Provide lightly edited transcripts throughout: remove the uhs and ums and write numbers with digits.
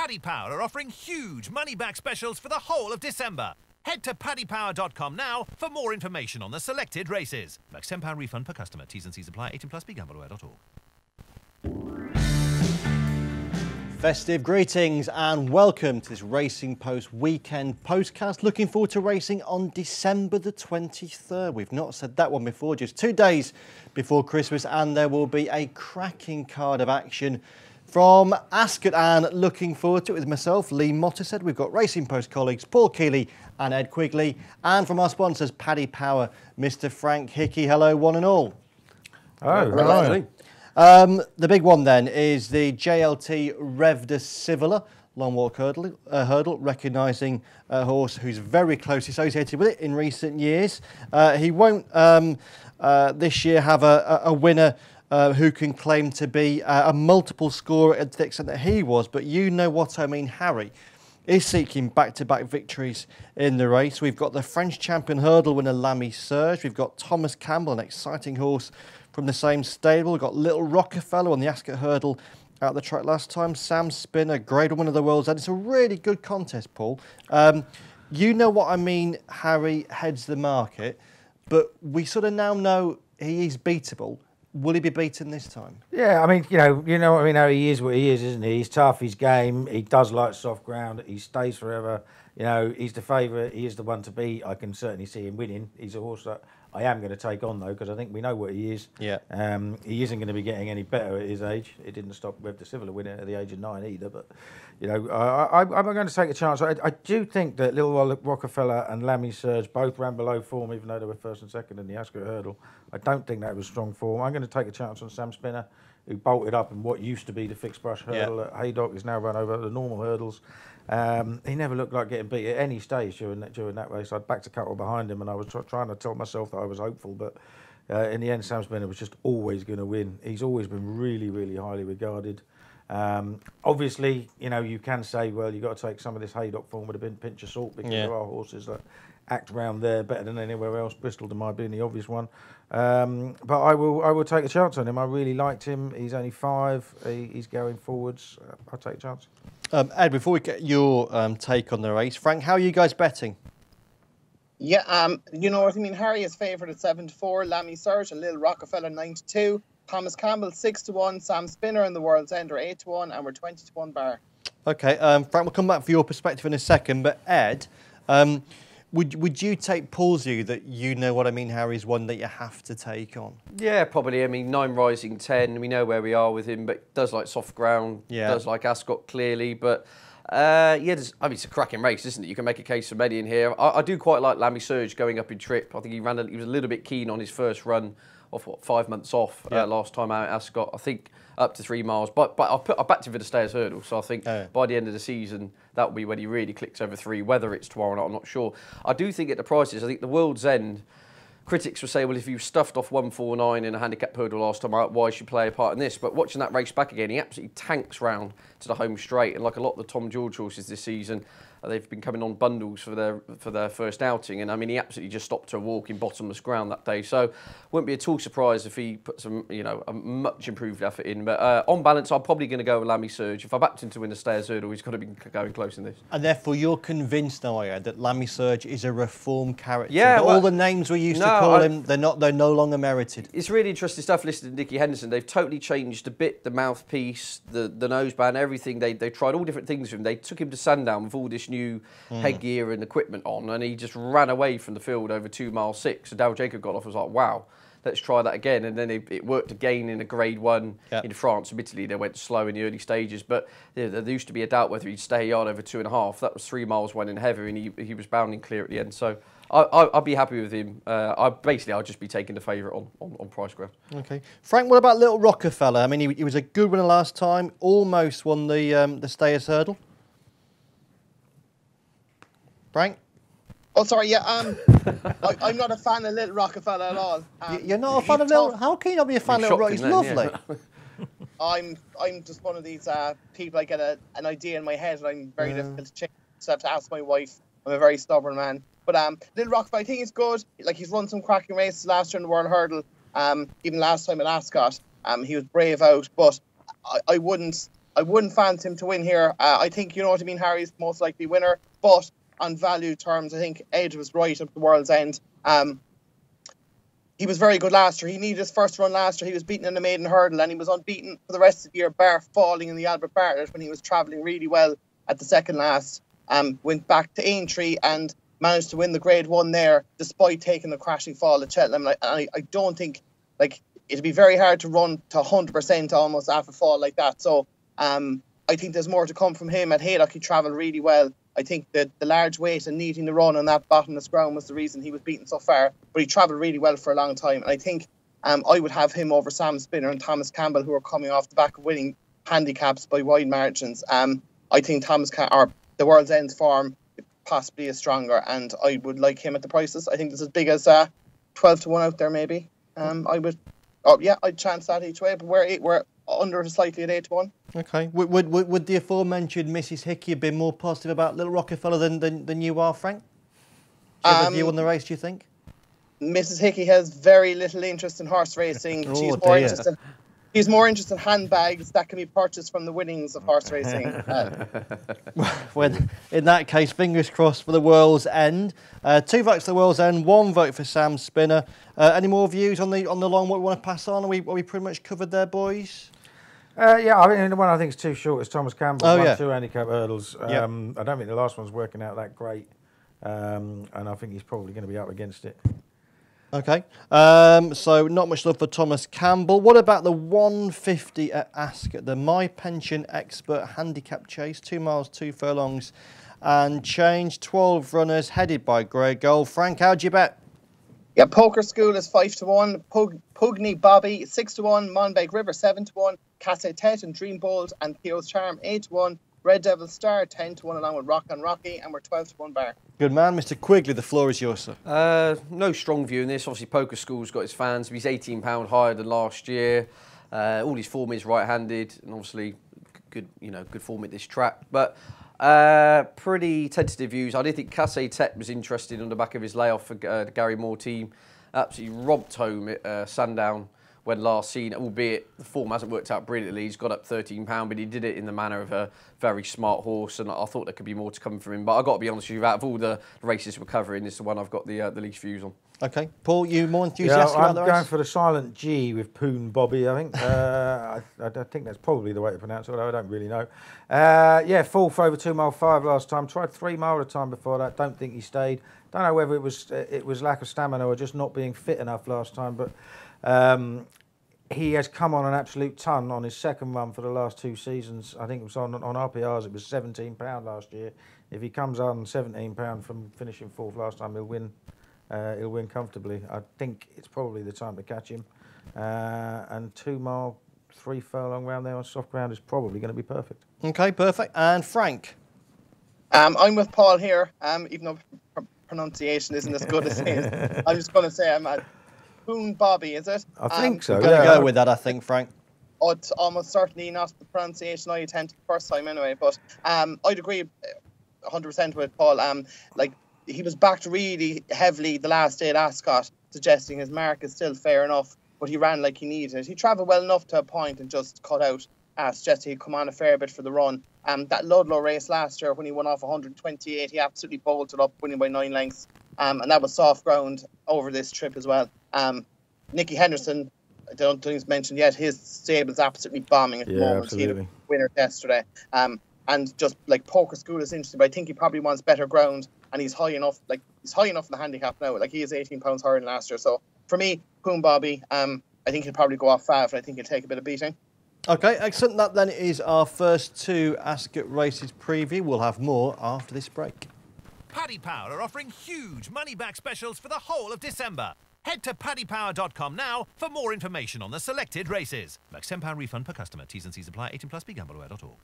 Paddy Power are offering huge money-back specials for the whole of December. Head to paddypower.com now for more information on the selected races. Max £10 refund per customer. T's and C's apply. 18+ BeGambleAware.org. Festive greetings and welcome to this Racing Post weekend postcast. Looking forward to racing on December the 23rd. We've not said that one before, just 2 days before Christmas, and there will be a cracking card of action from Ascot, and looking forward to it with myself, Lee Mottershead. We've got Racing Post colleagues Paul Keeley and Ed Quigley, and from our sponsors, Paddy Power, Mr. Frank Hickey. Hello, one and all. Oh, hello. The big one then is the JLT Rev de Civilia long walk hurdle, recognising a horse who's very closely associated with it in recent years. He won't this year have a winner who can claim to be a multiple scorer at the extent that he was, but you know what I mean. Harry is seeking back-to-back victories in the race. We've got the French champion hurdle winner Lamy Surge. We've got Thomas Campbell, an exciting horse from the same stable. We've got Little Rockefeller on the Ascot hurdle out the track last time. Sam Spinner, Grade 1 winner of the World's End. It's a really good contest, Paul. You know what I mean. Harry heads the market, but we sort of now know he is beatable. Will he be beaten this time? Yeah, I mean, you know what I mean. How he is what he is, isn't he? He's tough. He's game. He does like soft ground. He stays forever. You know, he's the favourite. He is the one to beat. I can certainly see him winning. He's a horse that I am going to take on, though, because I think we know what he is. Yeah. He isn't going to be getting any better at his age. It didn't stop Rev de Civilia winning at the age of 9 either. But, you know, I'm going to take a chance. I do think that Little Rockefeller and Lamy Surge both ran below form, even though they were first and second in the Ascot hurdle. I don't think that was strong form. I'm going to take a chance on Sam Spinner, who bolted up in what used to be the fixed brush hurdle at Haydock. He's now run over the normal hurdles. He never looked like getting beat at any stage during that race. I'd backed a couple behind him, and I was trying to tell myself that I was hopeful, but in the end, Sam Spinner was just always going to win. He's always been really, really highly regarded. Obviously, you know, you can say, well, you've got to take some of this Haydock form with a pinch of salt, because there are horses that act round there better than anywhere else. Bristol to my being the obvious one. But I will take a chance on him. I really liked him. He's only 5. He's going forwards. I'll take a chance. Ed, before we get your take on the race, Frank, how are you guys betting? Yeah, you know what I mean. Harry is favoured at 7-4. Lamy Surge and Little Rockefeller 9-2. Thomas Campbell 6-1. Sam Spinner and the World's End are 8-1, and we're 20-1 bar. Okay, Frank, we'll come back for your perspective in a second. But Ed, would you take Paul's view that you know what I mean, Harry's one that you have to take on? Yeah, probably. I mean, 9 rising 10. We know where we are with him, but does like soft ground. Yeah. Does like Ascot clearly, but I mean, it's a cracking race, isn't it? You can make a case for many in here. I do quite like Lamy Surge going up in trip. I think he was a little bit keen on his first run off 5 months off last time out at Ascot. I think up to 3 miles, but I backed him for the Stayers hurdle, so I think by the end of the season that will be when he really clicks over 3. Whether it's tomorrow or not, I'm not sure. I do think at the prices, I think the World's End, critics will say, well, if you stuffed off 149 in a handicap hurdle last time out, why should play a part in this? But watching that race back again, he absolutely tanks round to the home straight, and like a lot of the Tom George horses this season, they've been coming on bundles for their first outing, and I mean, he absolutely just stopped to a walk in bottomless ground that day. So, wouldn't be at all surprised if he put some, you know, a much improved effort in. But on balance, I'm probably going to go with Lamy Surge. If I backed him to win the Stayers hurdle, he's got to be going close in this. And therefore, you're convinced now, Ed, that Lamy Surge is a reformed character. Yeah, that all the names we used to call him, they're no longer merited. It's really interesting stuff listening to Nicky Henderson. They've totally changed the bit, the mouthpiece, the noseband, everything. They tried all different things with him. They took him to Sandown with all this new headgear and equipment on, and he just ran away from the field over 2 mile 6. So Dale Jacob got off and was like, wow, let's try that again. And then it worked again in a Grade 1 in France. Admittedly, they went slow in the early stages, but there used to be a doubt whether he'd stay a yard over 2.5. That was 3 miles one in heavy, and he was bounding clear at the end. So I'd be happy with him. I'll just be taking the favourite on price grab. Okay, Frank, what about Little Rockefeller? I mean, he was a good winner last time. Almost won the Stayers hurdle. Frank? Oh, sorry, yeah. I'm not a fan of Little Rockefeller at all. You're not a fan of Little? How can you not be a fan of Little Rockefeller? He's lovely. Yeah. I'm just one of these people. I get an idea in my head, and I'm very difficult to change. So I have to ask my wife. I'm a very stubborn man. But Little Rockefeller, I think he's good. Like, he's run some cracking races last year in the World Hurdle. Even last time at Ascot, he was brave out. But I wouldn't I wouldn't fancy him to win here. I think, you know what I mean, Harry's the most likely winner, but on value terms, I think Ed was right at the World's End. He was very good last year. He needed his first run last year. He was beaten in the maiden hurdle, and he was unbeaten for the rest of the year, bar falling in the Albert Bartlett when he was travelling really well at the second last. Went back to Aintree and managed to win the Grade 1 there, despite taking the crashing fall at Cheltenham. I don't think, like, it'd be very hard to run to 100% almost after a fall like that. So I think there's more to come from him. At Haydock, he travelled really well. I think that the large weight and needing the run on that bottomless ground was the reason he was beaten so far. But he travelled really well for a long time. And I think I would have him over Sam Spinner and Thomas Campbell, who are coming off the back of winning handicaps by wide margins. I think the World's End form possibly is stronger, and I would like him at the prices. I think there's as big as 12 to 1 out there, maybe. I'd chance that each way, but we're under slightly at 8 to 1. Okay. Would the aforementioned Mrs. Hickey have been more positive about Little Rockefeller than you are, Frank? Do you have a view on the race, do you think? Mrs. Hickey has very little interest in horse racing. She's more interested in handbags that can be purchased from the winnings of horse racing. Well, in that case, fingers crossed for the World's End. 2 votes for the World's End, 1 vote for Sam Spinner. Any more views on the long what we want to pass on? Are we pretty much covered there, boys? I mean, the one I think is too short is Thomas Campbell. Won 2 handicap hurdles. I don't think the last one's working out that great, and I think he's probably going to be up against it. Okay. So not much love for Thomas Campbell. What about the 150 at Ascot, the My Pension Expert Handicap Chase, 2 miles, 2 furlongs and change, 12 runners headed by Grey Gold. Frank, how'd you bet? Yeah, Poker School is 5 to 1, Pugny Bobby 6 to 1, Monbeg River 7 to 1, Casse Tet and Dream Bold and Theo's Charm 8 to 1, Red Devil Star 10 to 1 along with Rock and Rocky, and we're 12 to 1 bar. Good man, Mr. Quigley, the floor is yours, sir. No strong view in this. Obviously, Poker School's got his fans. He's £18 higher than last year. All his form is right-handed, and obviously good form at this track. But pretty tentative views. I did think Casse Tet was interested on the back of his layoff for the Gary Moore team. Absolutely robbed home at Sandown when last seen, albeit the form hasn't worked out brilliantly. He's got up £13, but he did it in the manner of a very smart horse, and I thought there could be more to come from him. But I've got to be honest with you, out of all the races we're covering, this is the one I've got the least views on. Okay. Paul, you more enthusiastic about the race? I'm going for the silent G with Poon Bobby, I think. I think that's probably the way to pronounce it, although I don't really know. 4th over 2 mile 5 last time. Tried 3 mile at a time before that. Don't think he stayed. Don't know whether it was lack of stamina or just not being fit enough last time, but he has come on an absolute ton on his second run for the last 2 seasons. I think it was on RPRs, it was £17 last year. If he comes on £17 from finishing 4th last time, he'll win comfortably. I think it's probably the time to catch him. And 2 mile, 3 furlong round there on soft ground is probably going to be perfect. Okay, perfect. And Frank? I'm with Paul here, even though pronunciation isn't as good as his. I'm just going to say I'm at Poon Bobby, is it? I think so. I'm going to go with that, I think, Frank. Oh, it's almost certainly not the pronunciation I attempted the first time anyway, but I'd agree 100% with Paul. He was backed really heavily the last day at Ascot, suggesting his mark is still fair enough, but he ran like he needed it. He travelled well enough to a point and just cut out, suggesting he'd come on a fair bit for the run. That Ludlow race last year when he won off 128, he absolutely bolted up, winning by 9 lengths. And that was soft ground over this trip as well. Nicky Henderson, I don't think he's mentioned yet, his stable's absolutely bombing at the moment. Absolutely. He had a winner yesterday. And just like Poker School is interesting, but I think he probably wants better ground, and he's high enough in the handicap now. Like, he is £18 higher than last year. So for me, Poon Bobby, I think he'll probably go off 5, and I think he'll take a bit of beating. Okay, excellent. That then is our first 2 Ascot races preview. We'll have more after this break. Paddy Power are offering huge money-back specials for the whole of December. Head to paddypower.com now for more information on the selected races. Max £10 refund per customer. T's and C's apply. 18+ BeGambleAware.org.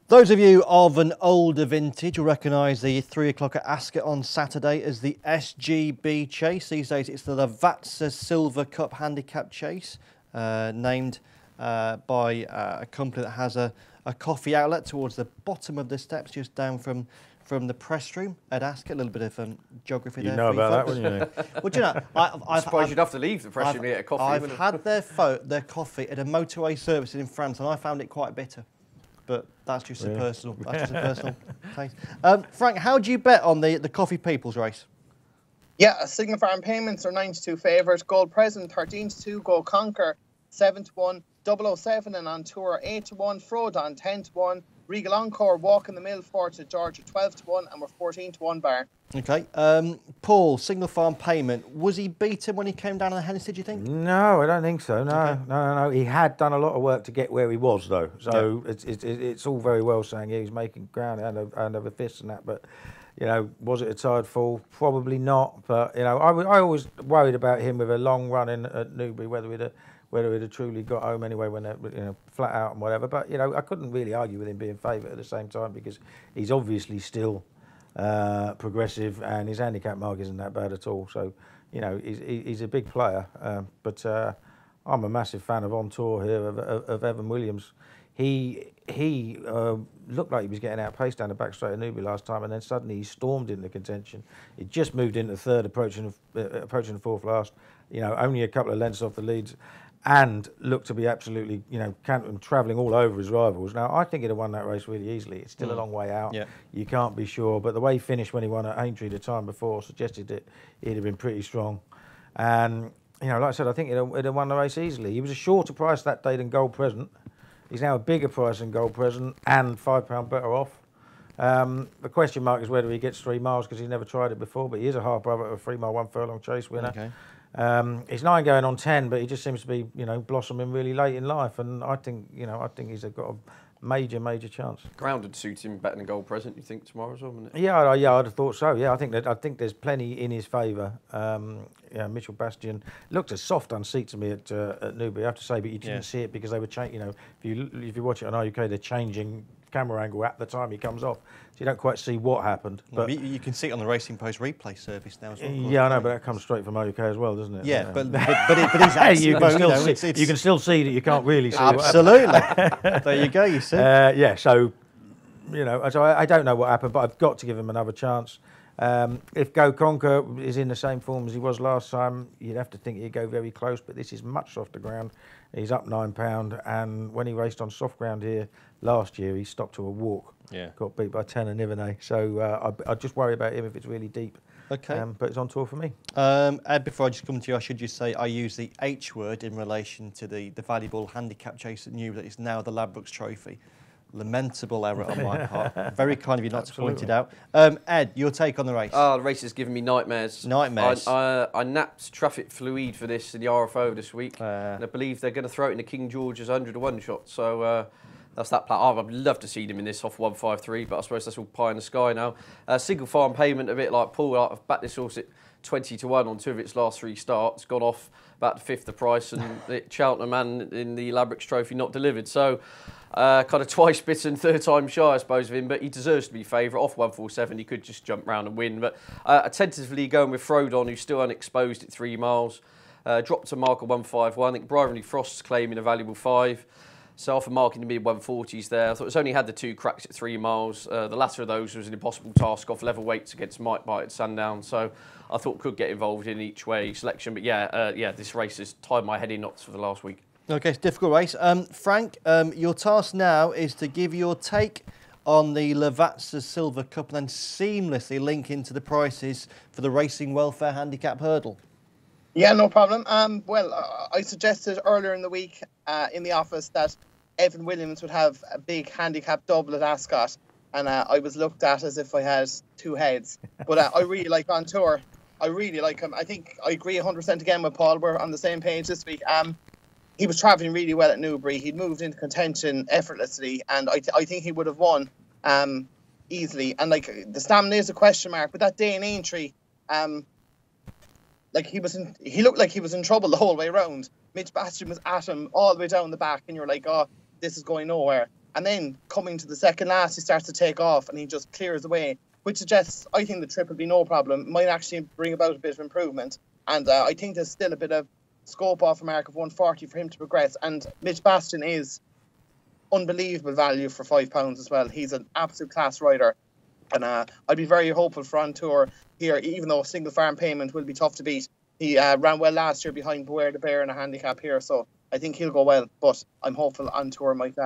Those of you of an older vintage will recognise the 3 o'clock at Ascot on Saturday as the SGB Chase. These days it's the Lavazza Silver Cup Handicap Chase, named by a company that has a a coffee outlet towards the bottom of the steps, just down from the press room at Ascot. A little bit of geography there. You know about that, wouldn't you? Well, do you know, I suppose you'd have to leave the press room to get a coffee. I've had their coffee at a motorway service in France, and I found it quite bitter. But that's just a personal taste. Frank, how do you bet on the Coffee People's race? Yeah, Sigma Farm Payments are 9-2 favourite. Gold Present 13-2. Go Conquer 7-1. 007 and On Tour 8-1. Frodon 10-1. Regal Encore Walk in the Mill Fort at Georgia 12-1, and we're 14-1 bar. Okay. Paul, Signal Farm Payment, was he beaten when he came down on the Hennessy, do you think? No, I don't think so. No, Okay. no. He had done a lot of work to get where he was, though. So it's all very well saying he was making ground and over fists and that, but was it a tired fall? Probably not. But I always worried about him with a long run in at Newbury, whether he'd have truly got home anyway when they're flat out and whatever. But I couldn't really argue with him being favourite at the same time, because he's obviously still progressive, and his handicap mark isn't that bad at all. So he's a big player. But I'm a massive fan of On Tour here of Evan Williams. He looked like he was getting outpaced down the back straight of Newbury last time, and then suddenly he stormed into contention. He just moved into third, approaching the fourth last. Only a couple of lengths off the leads, and looked to be absolutely, travelling all over his rivals. Now, I think he'd have won that race really easily. It's still a long way out. Yeah. You can't be sure, but the way he finished when he won at Aintree the time before suggested that he'd have been pretty strong. And like I said, I think he'd have won the race easily. He was a shorter price that day than Gold Present. He's now a bigger price than Gold Present and £5 better off. The question mark is whether he gets 3 miles, because he's never tried it before, but he is a half brother of a 3 mile 1 furlong chase winner. Okay. He's 9 going on 10, but he just seems to be, blossoming really late in life, and I think he's got a major chance. Ground would suit him better than Gold Present, you think, tomorrow as well, wouldn't it? Yeah, I'd have thought so. Yeah, I think there's plenty in his favour. Mitchell Bastion looked a soft unseat to me at Newbury, I have to say, but you didn't see it because they were changing. If you watch it on UK, they're changing camera angle at the time he comes off, so you don't quite see what happened. But you can see it on the Racing Post replay service now as well. Yeah, I know, but that comes straight from UK as well, doesn't it? Yeah, but he's actually, you can still see that you can't really see. Absolutely. There you go. You see. So I don't know what happened, but I've got to give him another chance. If Go Conquer is in the same form as he was last time, you'd have to think he'd go very close, but this is much softer ground. He's up £9, and when he raced on soft ground here last year, he stopped to a walk. Yeah. Got beat by 10 and Nivernais. So I just worry about him if it's really deep. Okay. But it's On Tour for me. Ed, before I just come to you, I should just say I use the H word in relation to the valuable handicap chase at Newbury. It's now the Ladbrokes Trophy. Lamentable error on my part. Very kind of you not to point it out. Ed, your take on the race? The race is giving me nightmares. Nightmares. I napped traffic fluid for this in the RFO this week, and I believe they're going to throw it in the King George's 100-to-1 shot. So that's that plan. I'd love to see them in this off 153, but I suppose that's all pie in the sky now. Single Farm Payment, a bit like Paul. I've backed this horse at 20-to-1 on 2 of its last 3 starts. Gone off about the fifth the price, and Cheltenham and in the Ladbrokes Trophy not delivered. So. Kind of twice bitten, 3rd time shy, I suppose, of him, but he deserves to be favourite. Off 147, he could just jump round and win. But tentatively going with Frodon, who's still unexposed at 3 miles. Dropped to mark at 151. I think Bryony Frost's claiming a valuable 5. So off a mark in the mid-140s there. I thought it's only had the 2 cracks at 3 miles. The latter of those was an impossible task off level weights against Mike Bite at Sandown. So I thought could get involved in each way selection. But this race has tied my head in knots for the last week. Okay, it's a difficult race. Frank, your task now is to give your take on the Lavazza Silver Cup and then seamlessly link into the prices for the Racing Welfare Handicap Hurdle. Yeah, no problem. I suggested earlier in the week in the office that Evan Williams would have a big handicap double at Ascot, and I was looked at as if I had 2 heads. But I really like On Tour. I really like him. I think I agree 100% again with Paul. We're on the same page this week. He was travelling really well at Newbury. He'd moved into contention effortlessly, and I think he would have won easily. And the stamina is a question mark, but that day in Aintree, he looked like he was in trouble the whole way around. Mitch Bastion was at him all the way down the back, and you're like, oh, this is going nowhere. And then coming to the second last, he starts to take off, and he just clears away, which suggests I think the trip will be no problem. Might actually bring about a bit of improvement, and I think there's still a bit of scope off a mark of 140 for him to progress, and Mitch Bastion is unbelievable value for £5 as well. He's an absolute class rider. And I'd be very hopeful for On Tour here, even though single farm payment will be tough to beat. He ran well last year behind Beware the Bear in a handicap here, so I think he'll go well. But I'm hopeful On Tour might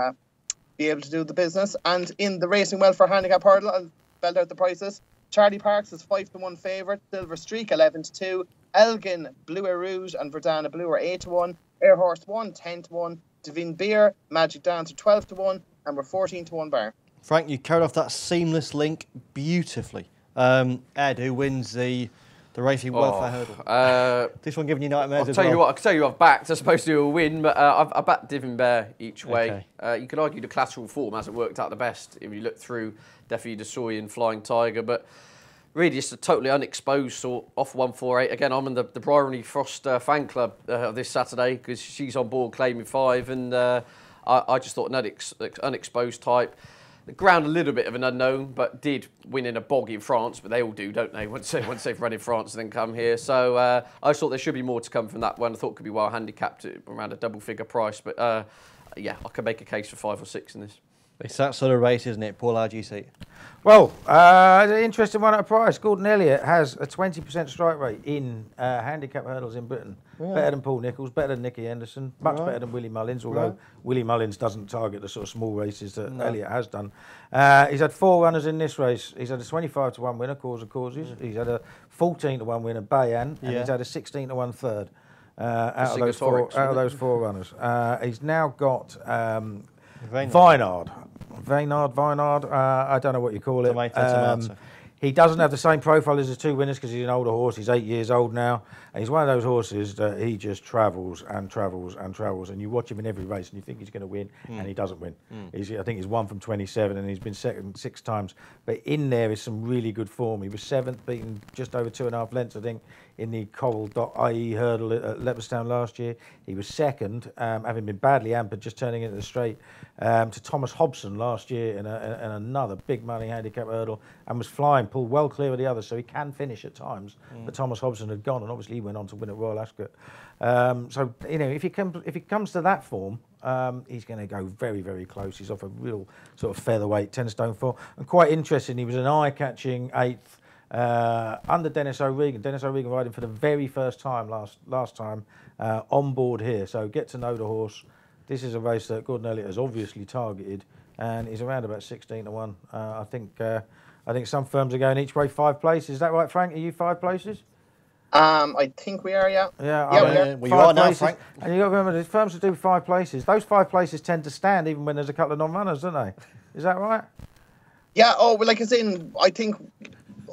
be able to do the business. And in the Racing Well for handicap hurdle, I'll belt out the prices. Charlie Parks is 5-1 favourite. Silver Streak 11-2. Elgin, Blue Rouge, and Verdana Blue are 8-1. Air Horse 1 10-1. Divine Beer, Magic Dancer 12-1, and we're 14-1 bar. Frank, you carried off that seamless link beautifully. Ed, who wins the Racing Welfare Hurdle? This one giving you nightmares as well. I can tell you I've backed. I'm supposed to do a win, but I backed Divine Bear each way. Okay. You could argue the collateral form hasn't worked out the best if you look through Defi DeSoy and Flying Tiger, but really just a totally unexposed sort off 148. Again, I'm in the Bryony Frost fan club this Saturday because she's on board claiming 5, and I just thought an unexposed type. The ground a little bit of an unknown, but did win in a bog in France, but they all do, don't they? Once they've run in France and then come here. So I just thought there should be more to come from that one. I thought it could be well handicapped at around a double-figure price, but yeah, I could make a case for 5 or 6 in this. It's that sort of race, isn't it? Paul, how do you see it? Well, an interesting one at a price. Gordon Elliott has a 20% strike rate in handicap hurdles in Britain. Yeah. Better than Paul Nicholls, better than Nicky Henderson, much better than Willie Mullins, although Willie Mullins doesn't target the sort of small races that Elliott has done. He's had 4 runners in this race. He's had a 25-1 winner, Cause of Causes. He's had a 14-1 winner, Bayan, and he's had a 16-1 third out of those 4 runners. He's now got Vinard. I don't know what you call it. Tomato. He doesn't have the same profile as the 2 winners because he's an older horse. He's 8 years old now. And he's one of those horses that he just travels and travels and travels. And you watch him in every race and you think he's going to win, and he doesn't win. I think he's 1 from 27 and he's been second 6 times. But in there is some really good form. He was 7th, beaten just over 2.5 lengths, I think, in the Coral.ie hurdle at Leopardstown last year. He was 2nd, having been badly hampered, just turning into the straight, to Thomas Hobson last year in another big money handicap hurdle, and was flying, pulled well clear of the others, so he can finish at times. But Thomas Hobson had gone, and obviously he went on to win at Royal Ascot. So you know, if he comes to that form, he's going to go very, very close. He's off a real sort of featherweight, 10 stone 4, and quite interesting. He was an eye-catching 8th. Under Dennis O'Regan. Dennis O'Regan riding for the very first time last time on board here. So get to know the horse. This is a race that Gordon Elliott has obviously targeted, and he's around about 16-1. I think some firms are going each way 5 places. Is that right, Frank? Are you 5 places? I think we are, yeah. Yeah, we are now, Frank. And you've got to remember, the firms that do 5 places, those 5 places tend to stand even when there's a couple of non-runners, don't they? Is that right? Yeah, well, like I said, I think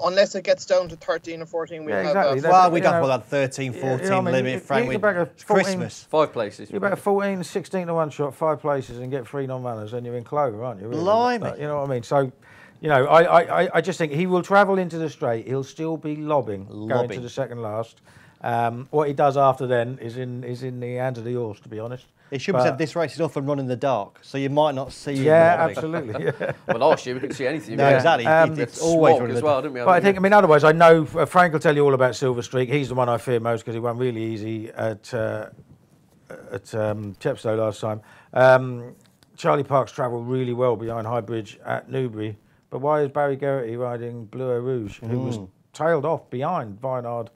unless it gets down to 13 or 14, we'll have exactly. Well, we got that 13, 14 limit, Frank, with Christmas. 5 places. You're about a 14, 16-1 shot, 5 places, and get 3 non-runners, and you're in clover, aren't you? Really? Blimey. You know what I mean? So, you know, I just think he will travel into the straight. He'll still be lobbing. Going to the second last. What he does after then is in the hands of the horse, to be honest. It should be said this race is often run in the dark, so you might not see. Yeah, absolutely. Yeah. Well, last year we couldn't see anything. No, exactly. It's always run as well, didn't we? But I think, otherwise, I know Frank will tell you all about Silver Streak. He's the one I fear most because he won really easy at Chepstow last time. Charlie Parks travelled really well behind High Bridge at Newbury. But why is Barry Geraghty riding Bleu Rouge, who was tailed off behind Vinard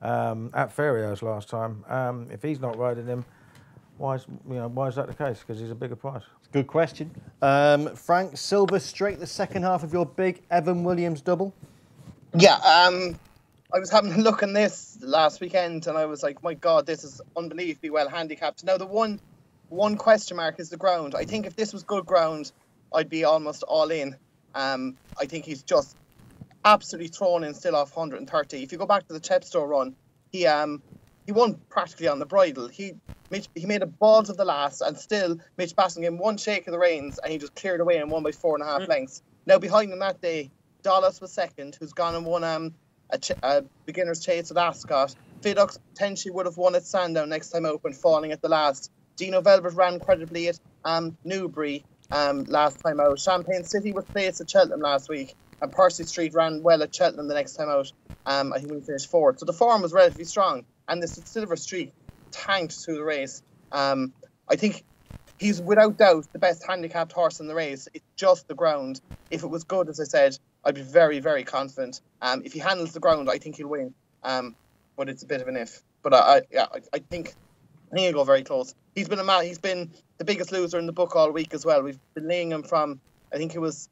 at Fairyhouse last time? If he's not riding him, why is that the case? Because he's a bigger price. Good question. Frank, Silver Streak, the second half of your big Evan Williams double? Yeah, I was having a look on this last weekend and I was like, my God, this is unbelievably well handicapped. Now, the one question mark is the ground. I think if this was good ground, I'd be almost all in. I think he's just absolutely thrown in still off 130. If you go back to the Chepstow run, he won practically on the bridle. He made a balls of the last, and still Mitch Basson gave him one shake of the reins, and he just cleared away and won by 4.5 lengths. Now behind him that day, Dallas was second, who's gone and won a beginner's chase at Ascot. Fidux potentially would have won at Sandown next time open, falling at the last. Dino Velvet ran credibly at Newbury last time out. Champagne City was placed at Cheltenham last week, and Percy Street ran well at Cheltenham the next time out. I think we finished 4th. So the form was relatively strong, and the Silver Streak tanked through the race. I think he's without doubt the best handicapped horse in the race. It's just the ground. If it was good, as I said, I'd be very, very confident. If he handles the ground, I think he'll win. But it's a bit of an if. But I think he'll go very close. He's been he's been the biggest loser in the book all week as well. We've been laying him from, I think it was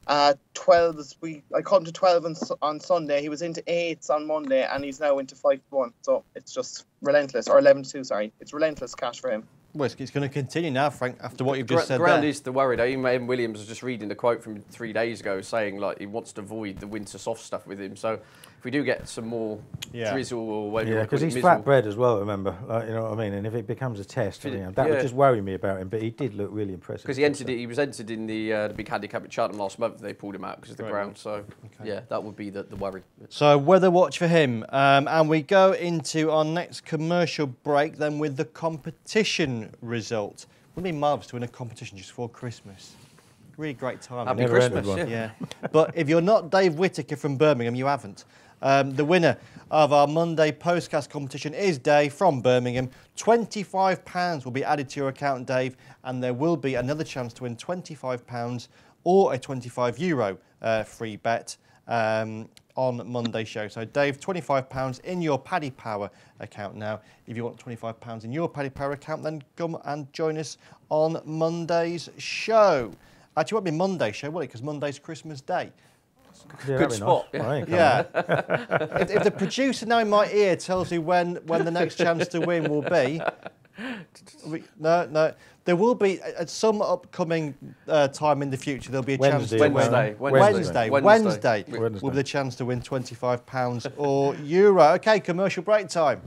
12. I caught him to 12 on Sunday. He was into 8s on Monday, and he's now into 5-1. So it's just relentless, or 11-2. Sorry, it's relentless cash for him. Well, it's going to continue now, Frank, after what you've just said. The ground there. is the worry. Ian Williams was just reading the quote from 3 days ago saying like he wants to avoid the winter soft stuff with him. So if we do get some more drizzle or whatever, yeah, because he's flat bred as well. Remember, you know what I mean. And if it becomes a test, that would just worry me about him. But he did look really impressive. Because he was entered in the big handicap at Cheltenham last month. They pulled him out because of the ground. So yeah, that would be the worry. So weather watch for him, and we go into our next commercial break then with the competition result. It would be marvellous to win a competition just before Christmas. Really great time. Happy Christmas, yeah. But if you're not Dave Whittaker from Birmingham, you haven't. The winner of our Monday Postcast competition is Dave from Birmingham. £25 will be added to your account, Dave, and there will be another chance to win £25 or a €25 free bet on Monday's show. So, Dave, £25 in your Paddy Power account now. If you want £25 in your Paddy Power account, then come and join us on Monday's show. Actually, it won't be Monday's show, will it? Because Monday's Christmas Day. Yeah, good spot. Nice. Yeah. if the producer now in my ear tells me when the next chance to win will be, no. There will be at some upcoming time in the future. There'll be a chance to win. Wednesday will be the chance to win £25 or euro. Okay, commercial break time.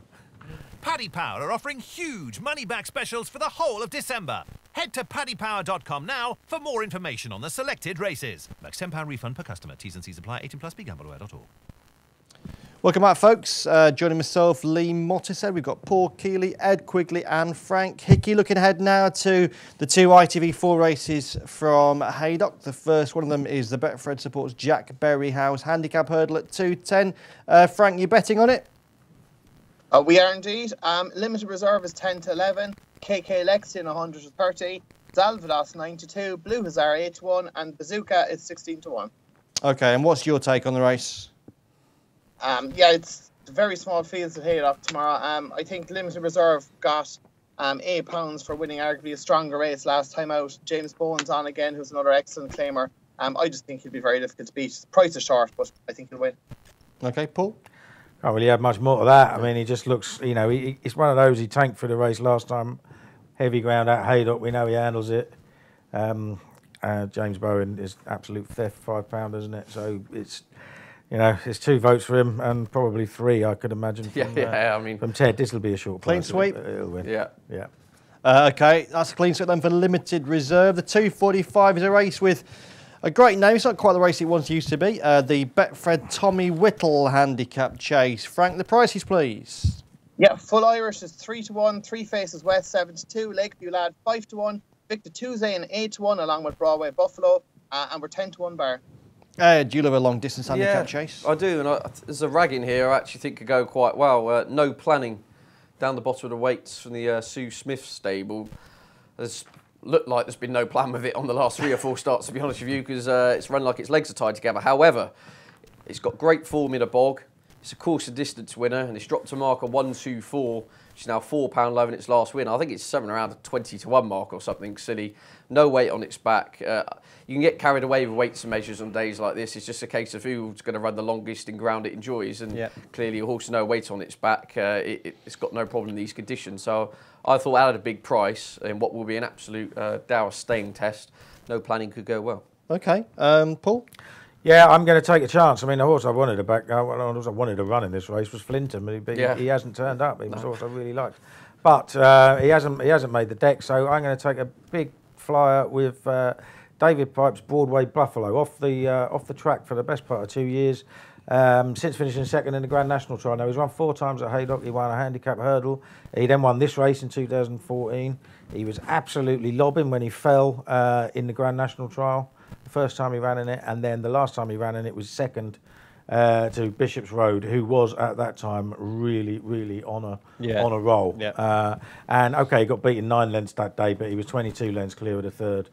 Paddy Power are offering huge money-back specials for the whole of December. Head to paddypower.com now for more information on the selected races. Max £10 refund per customer. T's and C's apply. 18+B gambleware.org. Welcome back, folks. Joining myself, Lee Mottishead. We've got Paul Keeley, Ed Quigley and Frank Hickey. Looking ahead now to the two ITV4 races from Haydock. The first one of them is the Betfred Supports Jack Berryhouse Handicap Hurdle at 210. Frank, you betting on it? We are indeed. Limited reserve is 10 to 11. KK Lexington 100 to 30. Zalvados 9 to 2. Blue Hussar 8 to 1. And Bazooka is 16 to 1. Okay, and what's your take on the race? It's very small fields at Haydock tomorrow. I think Limited Reserve got £8 for winning arguably a stronger race last time out. James Bowen's on again, who's another excellent claimer. I just think he'll be very difficult to beat. The price is short, but I think he'll win. Okay, Paul? Can't really have much more to that. I mean, he just looks, it's one of those he tanked for the race last time. Heavy ground at Haydock, we know he handles it. James Bowen is absolute theft, £5, isn't it? So it's, it's 2 votes for him and probably 3, I could imagine. From Ted, this will be a short clean sweep. He'll win. Yeah. Okay, that's a clean sweep then for Limited Reserve. The 245 is a race with a great name. It's not quite the race it once used to be. The Betfred Tommy Whittle Handicap Chase. Frank, the prices, please. Yeah, Full Irish is 3 to 1. Three Faces West 7 to 2. Lakeview Lad 5 to 1. Victor Tuesday and 8 to 1, along with Broadway Buffalo, and we're 10 to 1 bar. Do you love a long distance handicap chase? I do, and there's a rag in here I actually think could go quite well. No planning down the bottom of the weights from the Sue Smith stable. There's looked like there's been no plan with it on the last 3 or 4 starts, to be honest with you, because it's run like its legs are tied together. However, it's got great form in a bog. It's a course and distance winner, and it's dropped to mark a 124, which is now £4 lower than its last win. I think it's something around the 20 to 1 mark or something silly. No weight on its back. You can get carried away with weights and measures on days like this. It's just a case of who's going to run the longest in ground it enjoys, and clearly a horse with no weight on its back, it's got no problem in these conditions. So I thought out at a big price in what will be an absolute dour staying test, no planning could go well. Okay, Paul? Yeah, I'm going to take a chance. I mean, the horse I wanted to back, the horse I wanted to run in this race was Flinton, but he hasn't turned up. He was a horse I really liked, but he hasn't made the deck. So I'm going to take a big flyer with David Pipe's Broadway Buffalo off the track for the best part of 2 years. Since finishing second in the Grand National Trial. Now, he's won 4 times at Haydock. He won a handicap hurdle. He then won this race in 2014. He was absolutely lobbing when he fell in the Grand National Trial. The first time he ran in it, and then the last time he ran in it was second to Bishop's Road, who was at that time really on a roll. Yeah. And okay, he got beaten 9 lengths that day, but he was 22 lengths clear of the third.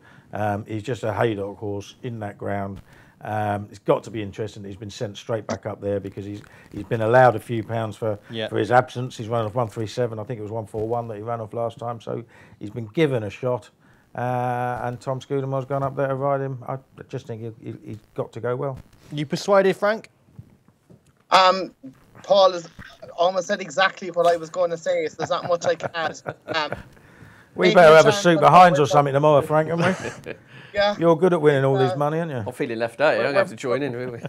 He's just a haydock horse in that ground. It's got to be interesting that he's been sent straight back up there, because he's been allowed a few pounds for his absence. He's run off 137. I think it was 141 that he ran off last time. So he's been given a shot. And Tom Scudamore's gone up there to ride him. I just think he's got to go well. You persuaded, Frank? Paul has almost said exactly what I was going to say, so there's not much I can add. We better have a soup behinds or something tomorrow, Frank, haven't we? Yeah. You're good at winning all this money, aren't you? I'm feeling left out. I'm going to have to join in, really.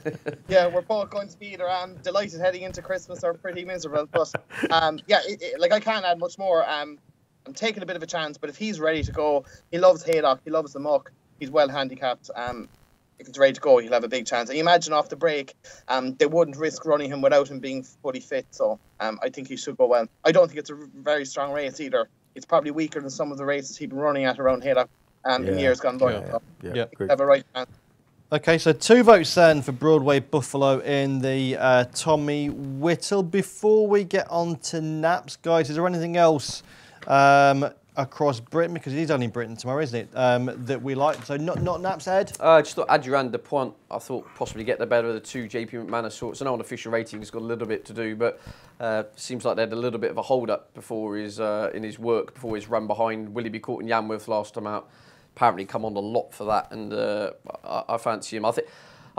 Yeah, we're both going to be either delighted heading into Christmas or pretty miserable. But like I can't add much more. I'm taking a bit of a chance, but if he's ready to go, he loves Haydock, he loves the muck, he's well handicapped. If he's ready to go, he'll have a big chance. And you imagine off the break, they wouldn't risk running him without him being fully fit. So I think he should go well. I don't think it's a very strong race either. It's probably weaker than some of the races he's been running at around Haydock in years gone by. Yeah. Have a right chance. Okay, so 2 votes then for Broadway Buffalo in the Tommy Whittle. Before we get on to Naps, guys, is there anything else across Britain, because he's only in Britain tomorrow, isn't it, that we like? So not Naps, Ed? I just thought Adjuran de Pointe, I thought possibly get the better of the 2 JP McManus sorts. I know on official rating he's got a little bit to do, but seems like they had a little bit of a hold-up before his in his work, before his run behind Willie B. Court and Yanworth last time out. Apparently come on a lot for that, and I fancy him. I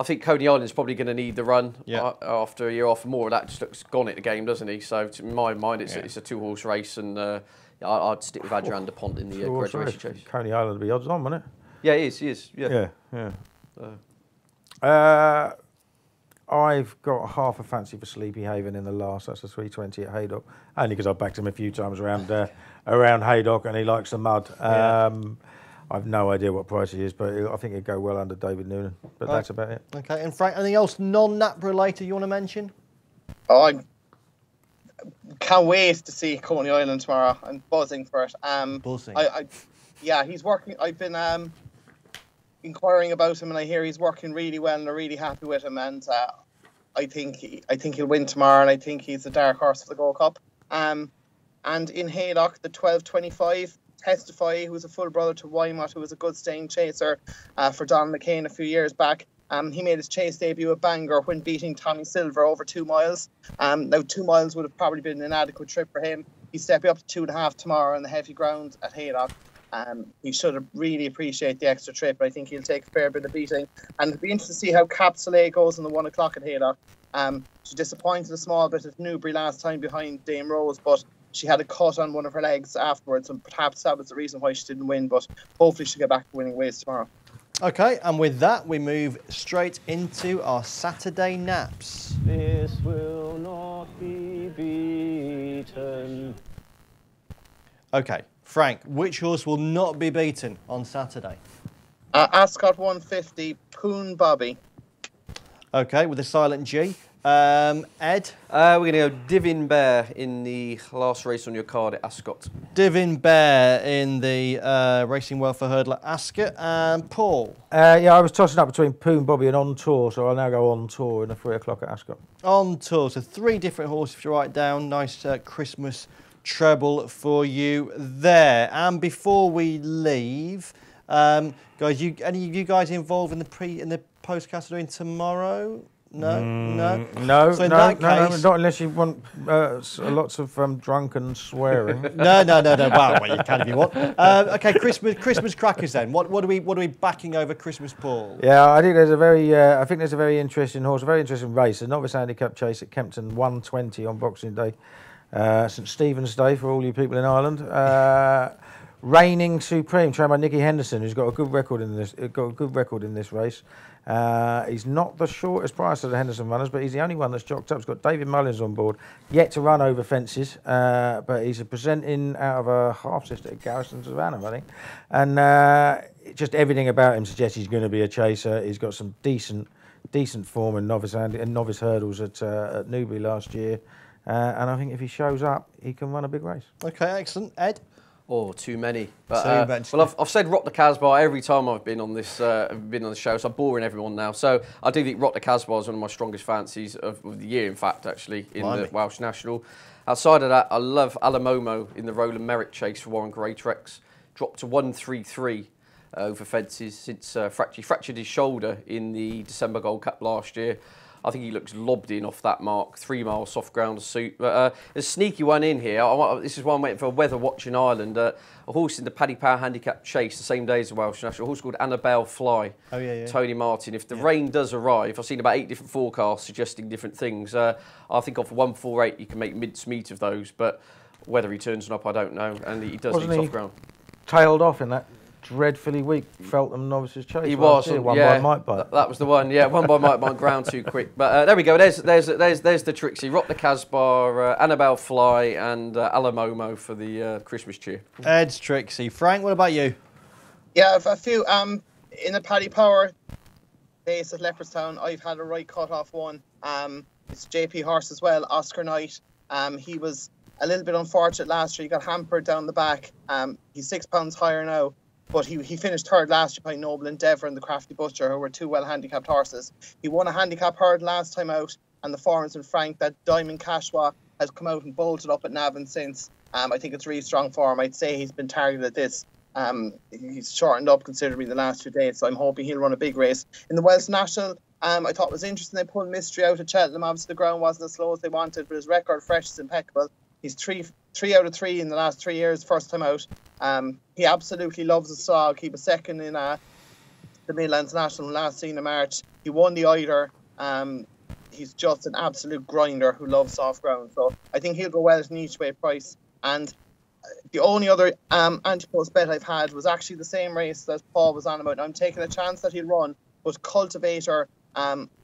think Coney Island's probably going to need the run after a year off. More of that just looks gone at the game, doesn't he? So to my mind, it's a 2-horse race, and I'd stick with Adjuran de Pointe in the graduation chase. Coney Island would be odds on, wouldn't it? Yeah, he is. Yeah. I've got half a fancy for Sleepy Haven in the last. That's a 320 at Haydock, only because I've backed him a few times around Haydock, and he likes the mud. I've no idea what price he is, but I think he'd go well under David Noonan. But that's about it. Okay, and Frank, anything else non-Nap related you want to mention? Oh, I can't wait to see Coney Island tomorrow. I'm buzzing for it. Buzzing. He's working. I've been inquiring about him, and I hear he's working really well, and I'm really happy with him. And I think he'll win tomorrow, and I think he's a dark horse for the Gold Cup. And in Haydock, the 12.25. Testify, who was a full brother to Wymot, who was a good staying chaser for Don McCain a few years back. He made his chase debut at Bangor when beating Tommy Silver over 2 miles. Now 2 miles would have probably been an inadequate trip for him. He's stepping up to 2.5 tomorrow on the heavy ground at Haydock. He should really appreciate the extra trip. I think he'll take a fair bit of beating. And it'll be interesting to see how Cap Soleil goes on the 1 o'clock at Haydock. She disappointed a small bit at Newbury last time behind Dame Rose, but she had a cut on one of her legs afterwards, and perhaps that was the reason why she didn't win, but hopefully she'll get back to winning ways tomorrow. Okay, and with that, we move straight into our Saturday Naps. This will not be beaten. Okay, Frank, which horse will not be beaten on Saturday? Ascot 150, Poon Bobby. Okay, with a silent G. Ed? We're going to go Divin Bear in the last race on your card at Ascot. Divin Bear in the Racing Welfare Hurdle at Ascot. And Paul? I was tossing up between Poon Bobby and On Tour, so I'll now go On Tour in the 3 o'clock at Ascot. On Tour, so 3 different horses if you write down. Nice Christmas treble for you there. And before we leave, guys, any of you guys involved in the Postcast doing tomorrow? No. So in that case, not unless you want lots of drunken swearing. No. Well, you can if you want. Okay, Christmas crackers then. What are we backing over Christmas, Paul? Yeah, I think there's a very interesting horse, a very interesting race. A novice handicap chase at Kempton 120 on Boxing Day, St Stephen's Day for all you people in Ireland. Reigning Supreme, trained by Nicky Henderson, who's got a good record in this race. He's not the shortest price of the Henderson runners, but he's the only one that's jocked up. He's got David Mullins on board, yet to run over fences, but he's presenting out of a half-sister at Garrison Savannah, I think. And just everything about him suggests he's going to be a chaser. He's got some decent form in novice hurdles at Newbury last year. And I think if he shows up, he can run a big race. Okay, excellent. Ed? Oh, too many. But, Too many. well, I've said Rock the Casbah every time I've been on this show, so I'm boring everyone now. So I do think Rock the Casbah is one of my strongest fancies of the year, in fact, actually, in the Welsh National. Outside of that, I love Alamomo in the Roland Merrick Chase for Warren Greatrex. Dropped to 133 over fences since he fractured his shoulder in the December Gold Cup last year. I think he looks lobbed in off that mark. 3 mile soft ground suit. But there's a sneaky one in here. This is why I'm waiting for a weather watch in Ireland. A horse in the Paddy Power Handicap Chase the same day as the Welsh National. A horse called Annabelle Fly. Oh, yeah. Tony Martin. If the rain does arrive, I've seen about 8 different forecasts suggesting different things. I think off 148 you can make mincemeat of those. But whether he turns up, I don't know. And he does need soft ground. Tailed off in that dreadfully weak Feltham Novices Chase. He was one by Mike Bite. That was the one. Yeah, one by Mike Bite. Ground too quick. But there we go. There's the Trixie. Rock the Casbah, Annabelle Fly, and Alamomo for the Christmas cheer. Ed's Trixie. Frank, what about you? Yeah, I've a few. In the Paddy Power base at Leopardstown, I've had a right cut off one. It's JP horse as well, Oscar Knight. He was a little bit unfortunate last year. He got hampered down the back. He's 6 pounds higher now. But he finished third last year by Noble Endeavour and the Crafty Butcher, who were 2 well-handicapped horses. He won a handicap hurdle last time out, and the forms in Frank, that Diamond Cashwa, has come out and bolted up at Navan since. I think it's really strong form. I'd say he's been targeted at this. He's shortened up considerably the last 2 days, so I'm hoping he'll run a big race. In the Welsh National, I thought it was interesting they pulled Mystery out at Cheltenham. Obviously, the ground wasn't as slow as they wanted, but his record fresh is impeccable. He's 3 out of 3 in the last 3 years, first time out. He absolutely loves the slog. He was second in the Midlands National last seen in March. He won the Eider. He's just an absolute grinder who loves soft ground. So I think he'll go well at an each way price. And the only other anti-post bet I've had was actually the same race that Paul was on about. I'm taking a chance that he'll run, but Cultivator,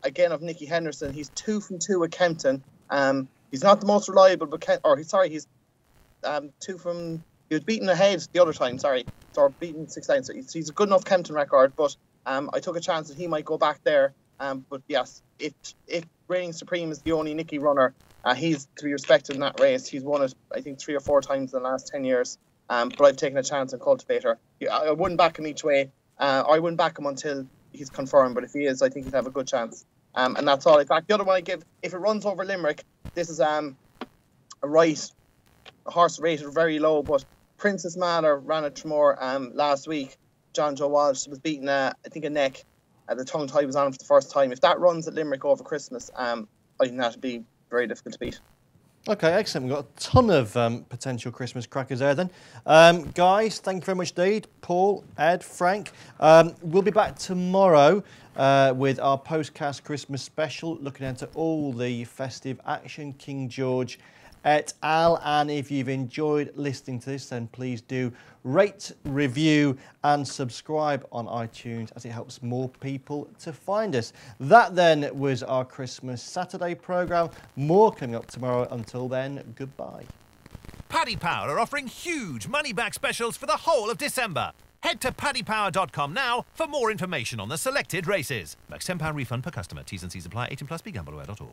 again of Nicky Henderson, he's 2 from 2 at Kempton. He's not the most reliable, but he's 2 from. He was beaten ahead the other time, or beaten 6 times. So he's a good enough Kempton record, but I took a chance that he might go back there. But yes, if Reigning Supreme is the only Nicky runner, he's to be respected in that race. He's won it, I think, 3 or 4 times in the last 10 years. But I've taken a chance on Cultivator. I wouldn't back him each way. I wouldn't back him until he's confirmed. But if he is, I think he'd have a good chance. And that's all I back. The other one I give, if it runs over Limerick, this is a horse rated very low, but Princess Manor ran at Tremor last week. John Joe Walsh was beaten, I think, a neck. The tongue tie was on for the first time. If that runs at Limerick over Christmas, I think that would be very difficult to beat. Okay, excellent. We've got a ton of potential Christmas crackers there then. Guys, thank you very much indeed. Paul, Ed, Frank. We'll be back tomorrow with our Postcast Christmas special, looking into all the festive action, King George et al. And if you've enjoyed listening to this, then please do rate, review and subscribe on iTunes, as it helps more people to find us. That then was our Christmas Saturday programme. More coming up tomorrow. Until then, goodbye. Paddy Power are offering huge money-back specials for the whole of December. Head to paddypower.com now for more information on the selected races. Max £10 refund per customer. T's and C's apply. 18+. BeGambleAware.org.